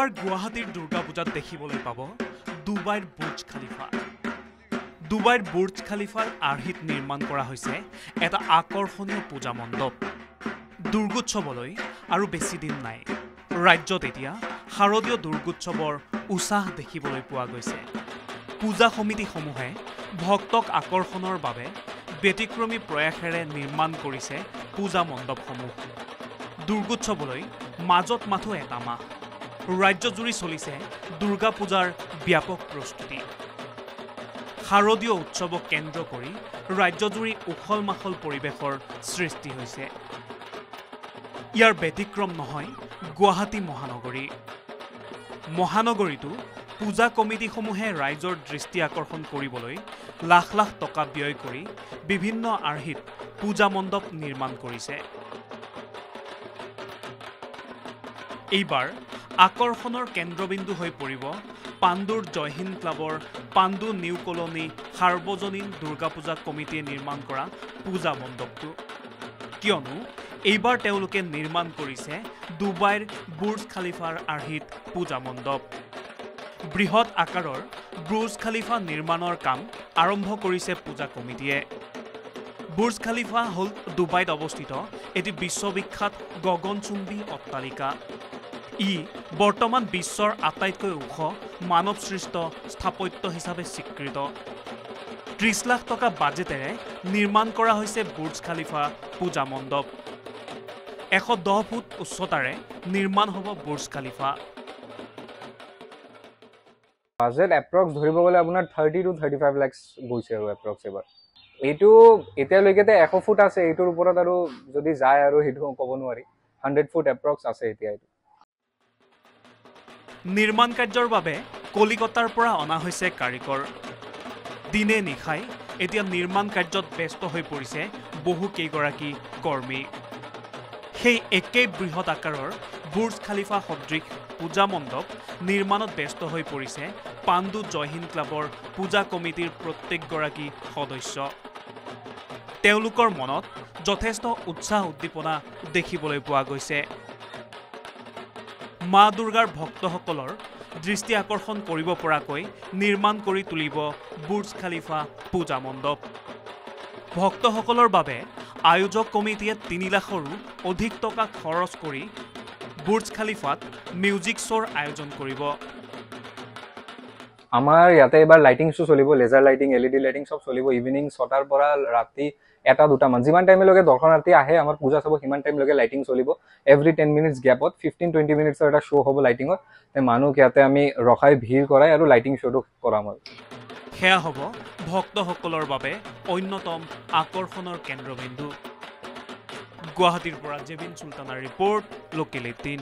এইবাৰ গুৱাহাটীৰ দুৰ্গা পূজাত দেখিবলৈ পাব ডুবাইৰ বুৰ্জ খালিফা। ডুবাইৰ বুৰ্জ খালিফাৰ আৰ্হিত নিৰ্মাণ কৰা হৈছে এটা আকৰ্ষণীয় পূজা মণ্ডপ। দুৰ্গোৎসৱলৈ আৰু বেছি দিন নাই। ৰাজ্যত এতিয়া শাৰদীয় দুৰ্গোৎসৱৰ উৎসাহ দেখিবলৈ পোৱা গৈছে। পূজা সমিতিসমূহে ভক্তক আকৰ্ষণৰ বাবে ব্যতিক্ৰমী প্ৰয়াসেৰে নিৰ্মাণ কৰিছে পূজা মণ্ডপসমূহ। দুৰ্গোৎসৱলৈ মাজত মাথো এটা মাহ। ৰাজ্যজুৰি চলিছে দুৰ্গা পূজাৰ ব্যাপক প্ৰস্তুতি। শাৰদীয় উৎসৱক কেন্দ্ৰ কৰি ৰাজ্যজুৰি উখল মাখল পৰিৱেশৰ সৃষ্টি হৈছে। ইয়াৰ ব্যতিক্ৰম নহয় গুৱাহাটী মহানগৰী। মহানগৰীতো পূজা কমিটিসমূহে ৰাইজৰ দৃষ্টি আকৰ্ষণ কৰিবলৈ লাখ লাখ টকা ব্যয় কৰি বিভিন্ন আৰ্হিত পূজা মণ্ডপ নিৰ্মাণ কৰিছে। এইবাৰ আকৰ্ষণৰ কেন্দ্ৰবিন্দু হৈ পৰিব পাণ্ডুৰ জয়হিন্দ ক্লাবৰ পাণ্ডু নিউ কলনী সাৰ্বজনীন দুৰ্গা পূজা কমিটিয়ে নিৰ্মাণ কৰা পূজা মণ্ডপটো। কিয়নো এইবাৰ তেওঁলোকে নিৰ্মাণ কৰিছে ডুবাইৰ বুৰ্জ খালিফাৰ আৰ্হিত পূজা মণ্ডপ। বৃহৎ আকাৰৰ বুৰ্জ খালিফা নিৰ্মাণৰ কাম আৰম্ভ কৰিছে পূজা কমিটিয়ে। বুৰ্জ খালিফা হ'ল ডুবাইত অৱস্থিত এটি বিশ্ববিখ্যাত গগনচুম্বী অট্টালিকা। ই বৰ্তমান বিশ্বৰ আটাইতকৈ ওখ মানৱসৃষ্ট স্থাপত্য হিচাপে স্বীকৃত। ৩০ লাখ টকা বাজেটেৰে নিৰ্মাণ কৰা হৈছে বুৰ্জ খালিফা পূজা মণ্ডপ। ১১০ ফুট উচ্চতাৰে নিৰ্মাণ হ'ব বুৰ্জ খালিফা। বাজেট এপ্ৰক্স ধৰিব গ'লে আপোনাৰ 30 to 35 লাখ গৈছে আৰু এপ্ৰক্স এবাৰ। এইটো এতিয়ালৈকে 100 ফুট আছে, এইটোৰ ওপৰত আৰু যদি যায় আৰু সেইটো ক'ব নোৱাৰি। 100 ফুট এপ্ৰক্স আছে এতিয়া। এইটো নিৰ্মাণ কাৰ্যৰ বাবে কলিকতাৰ পৰা অনা হৈছে কাৰিকৰ। দিনে নিশাই এতিয়া নিৰ্মাণ কাৰ্যত ব্যস্ত হৈ পৰিছে বহু কেইগৰাকী কৰ্মী। সেই একেই বৃহৎ আকাৰৰ বুৰ্জ খালিফা সদৃশ পূজা মণ্ডপ নিৰ্মাণত ব্যস্ত হৈ পৰিছে পাণ্ডু জয়হিন্দ ক্লাবৰ পূজা কমিটিৰ প্ৰত্যেকগৰাকী সদস্য। তেওঁলোকৰ মনত যথেষ্ট উৎসাহ উদ্দীপনা দেখিবলৈ পোৱা গৈছে। মা দুৰ্গাৰ ভক্তসকলৰ দৃষ্টি আকৰ্ষণ কৰিব পৰাকৈ নিৰ্মাণ কৰি তুলিব বুৰ্জ খালিফা পূজা মণ্ডপ। ভক্তসকলৰ বাবে আয়োজক কমিটিয়ে ৩ লাখৰো অধিক টকা খৰচ কৰি বুৰ্জ খালিফাত মিউজিক শ্ব'ৰ আয়োজন কৰিব। আমাৰ ইয়াতে এবাৰ লাইটিং শ্ব' চলিব, লেজাৰ লাইটিং, LED লাইটিং চব চলিব। ইভিনিং 6টাৰ পৰা ৰাতি 1-2টা মান, যিমান টাইমলৈকে দৰ্শনাৰ্থী আহে আমাৰ পূজা চাব সিমান টাইমলৈকে লাইটিং চলিব। এভৰি 10 মিনিটছ গেপত 15-20 মিনিটছৰ এটা শ্ব' হ'ব লাইটিঙত। মানুহক ইয়াতে আমি ৰখাই ভিৰ কৰাই আৰু লাইটিং শ্ব'টো কৰাম আৰু। সেয়া হ'ব ভক্তসকলৰ বাবে অন্যতম আকৰ্ষণৰ কেন্দ্ৰবিন্দু। গুৱাহাটীৰ পৰা জেবিন চুলতানাৰ ৰিপৰ্ট, লোকেল 18।